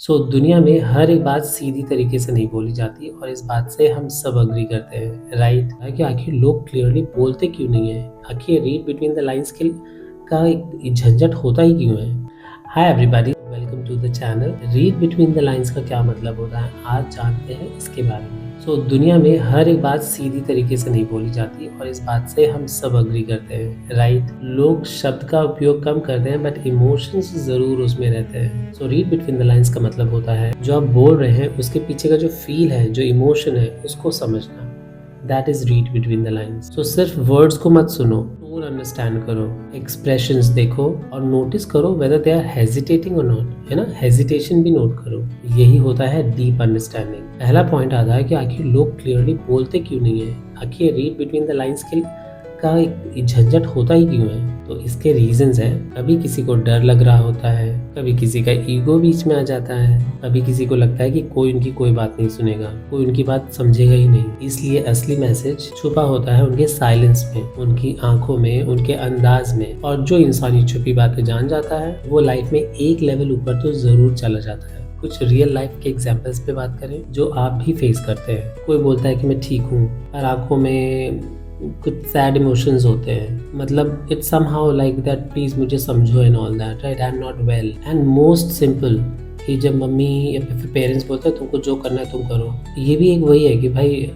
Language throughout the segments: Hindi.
दुनिया में हर एक बात सीधी तरीके से नहीं बोली जाती और इस बात से हम सब अग्री करते हैं, राइट? है कि आखिर लोग क्लियरली बोलते क्यों नहीं है? आखिर रीड बिटवीन द लाइन्स के का एक झंझट होता ही क्यों है? Hi everybody, welcome to the channel. Read between the lines का क्या मतलब होता है, आज जानते हैं इसके बारे में। दुनिया में हर एक बात सीधी तरीके से नहीं बोली जाती और इस बात से हम सब अग्री करते हैं, राइट? लोग शब्द का उपयोग कम करते हैं बट इमोशंस जरूर उसमें रहते हैं। रीड बिटवीन द लाइन्स का मतलब होता है जो आप बोल रहे हैं उसके पीछे का जो फील है, जो इमोशन है, उसको समझना। That is read between the lines. सिर्फ वर्ड्स को मत सुनो, टोन अंडरस्टैंड करो, एक्सप्रेशंस देखो और नोटिस करो वेदर दे आर हेजिटेटिंग और नॉट, है ना? हेजिटेशन भी नोट करो। यही होता है डीप अंडरस्टैंडिंग। पहला पॉइंट आता है कि आखिर लोग क्लियरली बोलते क्यों नहीं है? आखिर रीड बिटवीन द लाइन्स का एक झंझट होता ही क्यों है? तो इसके रीजंस हैं। कभी किसी को डर लग रहा होता है, कभी किसी का ईगो बीच में आ जाता है, कभी किसी को लगता है कि कोई उनकी कोई बात नहीं सुनेगा, कोई उनकी बात समझेगा ही नहीं। इसलिए असली मैसेज छुपा होता है उनके साइलेंस में, उनकी आंखों में, उनके अंदाज में। और जो इंसान ये छुपी बातें जान जाता है वो लाइफ में एक लेवल ऊपर तो जरूर चला जाता है। कुछ रियल लाइफ के एग्जाम्पल्स पे बात करें जो आप भी फेस करते हैं। कोई बोलता है कि मैं ठीक हूँ, पर आंखों में कुछ सैड इमोशंस होते हैं। मतलब it's somehow like that, please मुझे समझो and all that, right? I am not well. And most simple कि जब मम्मी या फिर पेरेंट्स बोलते हैं तुमको जो करना है तुम करो, ये भी एक वही है कि भाई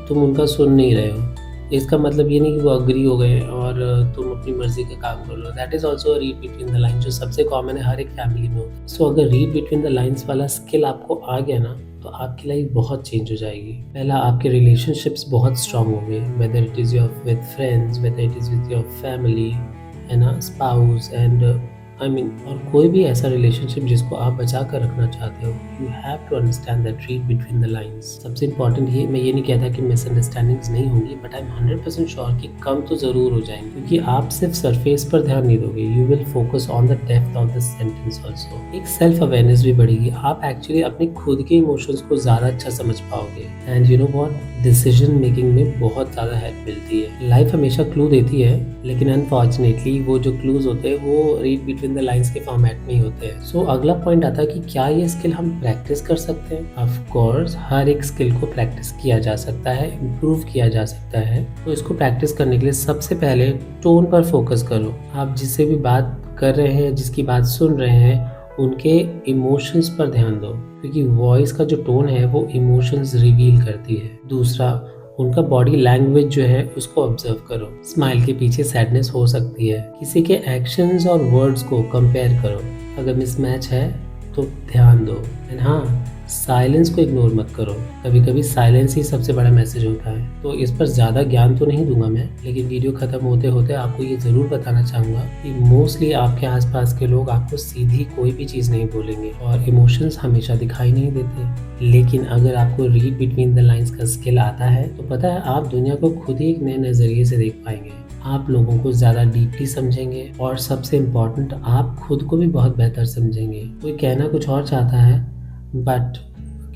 तुम उनका सुन नहीं रहे हो। इसका मतलब ये नहीं कि वो अग्री हो गए और तुम अपनी मर्जी का काम कर लो। That is also read between the lines, जो सबसे कॉमन है, हर एक फैमिली में होता है। अगर रीड बिटवीन द लाइन्स वाला स्किल आपको आ गया ना, तो आपकी लाइफ बहुत चेंज हो जाएगी। पहला, आपके रिलेशनशिप्स बहुत स्ट्रांग होंगे, whether it is your with friends, whether it is with your family, है ना, स्पाउस एंड और कोई भी ऐसा रिलेशनशिप जिसको आप बचा कर रखना चाहते हो, you have to understand that read between the lines. सबसे इंपॉर्टेंट ये, मैं ये नहीं कहता कि मिसअंडरस्टैंडिंग्स नहीं होंगी, बट आई एम 100% श्योर कि कम तो जरूर हो जाएंगे, क्योंकि आप सिर्फ सरफेस पर ध्यान नहीं दोगे, you will focus on the depth of the sentence also. एक सेल्फ अवेयरनेस भी बढ़ेगी, आप एक्चुअली अपने खुद के इमोशंस को ज्यादा अच्छा समझ पाओगे। And you know what, decision making में बहुत ज्यादा हेल्प मिलती है। लाइफ हमेशा क्लू देती है, लेकिन अनफॉर्चुनेटली वो जो क्लूज होते हैं वो रीड बिटवीन द लाइन्स के फॉर्मेट में ही होते हैं। अगला पॉइंट आता है कि क्या ये स्किल हम प्रैक्टिस कर सकते हैं? ऑफ कोर्स, हर एक स्किल को प्रैक्टिस किया जा सकता है, इम्प्रूव किया जा सकता है। तो इसको प्रैक्टिस करने के लिए सबसे पहले टोन पर फोकस करो। आप जिससे भी बात कर रहे हैं, जिसकी बात सुन रहे हैं, उनके इमोशंस पर ध्यान दो, क्योंकि वॉइस का जो टोन है वो इमोशंस रिवील करती है। दूसरा, उनका बॉडी लैंग्वेज जो है उसको ऑब्जर्व करो। स्माइल के पीछे सैडनेस हो सकती है। किसी के एक्शंस और वर्ड्स को कंपेयर करो, अगर मिसमैच है तो ध्यान दो। एंड हाँ, साइलेंस को इग्नोर मत करो, कभी कभी साइलेंस ही सबसे बड़ा मैसेज होता है। तो इस पर ज़्यादा ज्ञान तो नहीं दूंगा मैं, लेकिन वीडियो ख़त्म होते होते आपको ये ज़रूर बताना चाहूँगा कि मोस्टली आपके आसपास के लोग आपको सीधी कोई भी चीज़ नहीं बोलेंगे और इमोशंस हमेशा दिखाई नहीं देते। लेकिन अगर आपको रीड बिटवीन द लाइन्स का स्किल आता है तो पता है, आप दुनिया को खुद ही एक नए नज़रिए से देख पाएंगे। आप लोगों को ज़्यादा डीपली समझेंगे और सबसे इम्पॉर्टेंट, आप खुद को भी बहुत बेहतर समझेंगे। कोई कहना कुछ और चाहता है, बट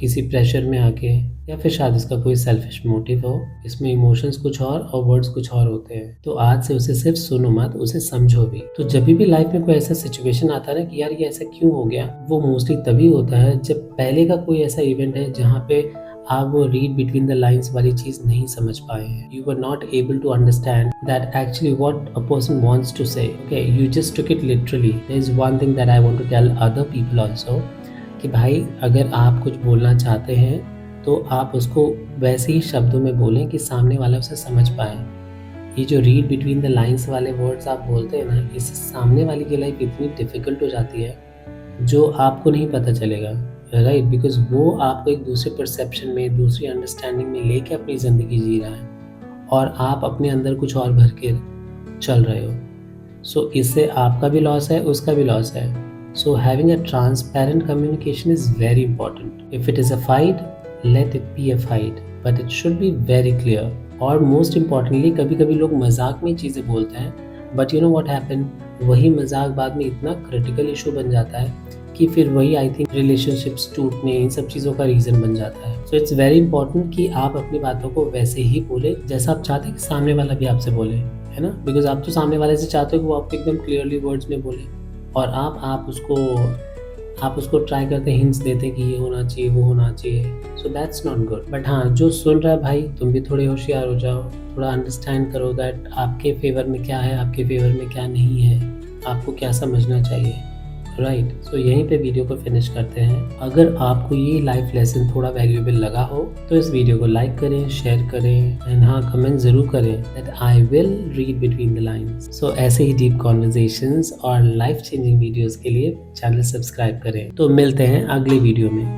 किसी प्रेशर में आके, या फिर शायद उसका कोई सेल्फिश मोटिव हो, इसमें इमोशंस कुछ और वर्ड्स कुछ और होते हैं। तो आज से उसे सिर्फ सुनो मत, उसे समझो भी। तो जब भी लाइफ में कोई ऐसा सिचुएशन आता है ना कि यार ये ऐसा क्यों हो गया, वो मोस्टली तभी होता है जब पहले का कोई ऐसा इवेंट है जहाँ पे आप वो रीड बिटवीन द लाइन्स वाली चीज नहीं समझ पाए हैं। You were not able to understand that actually what a person wants to say. Okay, you just took it literally. There is one thing that I want to tell other people also, कि भाई अगर आप कुछ बोलना चाहते हैं तो आप उसको वैसे ही शब्दों में बोलें कि सामने वाला उसे समझ पाए। ये जो रीड बिटवीन द लाइन्स वाले वर्ड्स आप बोलते हैं ना, इससे सामने वाले की लाइफ इतनी डिफिकल्ट हो जाती है जो आपको नहीं पता चलेगा, राइट? बिकॉज वो आपको एक दूसरे परसेप्शन में, दूसरी अंडरस्टैंडिंग में लेके अपनी ज़िंदगी जी रहा है और आप अपने अंदर कुछ और भर के चल रहे हो। इससे आपका भी लॉस है, उसका भी लॉस है। So having a transparent communication is very important. If it is a fight, let it be a fight, but it should be very clear. और most importantly, कभी कभी लोग मजाक में चीज़ें बोलते हैं, but you know what happened? वही मजाक बाद में इतना critical issue बन जाता है कि फिर वही आई थिंक रिलेशनशिप्स टूटने, इन सब चीज़ों का रीज़न बन जाता है। इट्स वेरी इंपॉर्टेंट कि आप अपनी बातों को वैसे ही बोले जैसा आप चाहते हैं कि सामने वाला भी आपसे बोले, है ना? बिकॉज आप तो सामने वाले से चाहते हो कि वो आपको एकदम क्लियरली वर्ड्स में बोले, और आप उसको आप उसको ट्राई करते हैं, हिंट्स देते हैं कि ये होना चाहिए, वो होना चाहिए, so that's not good. But हाँ, जो सुन रहा है भाई, तुम भी थोड़े होशियार हो जाओ, थोड़ा अंडरस्टैंड करो दैट आपके फेवर में क्या है, आपके फेवर में क्या नहीं है, आपको क्या समझना चाहिए, राइट। सो यहीं पे वीडियो को फिनिश करते हैं। अगर आपको ये लाइफ लेसन थोड़ा वैल्यूएबल लगा हो तो इस वीडियो को लाइक करें, शेयर करें एंड हाँ, कमेंट ज़रूर करें that I will read between the lines. So ऐसे ही डीप कॉन्वर्जेशंस और लाइफ चेंजिंग वीडियोस के लिए चैनल सब्सक्राइब करें। तो मिलते हैं अगले वीडियो में।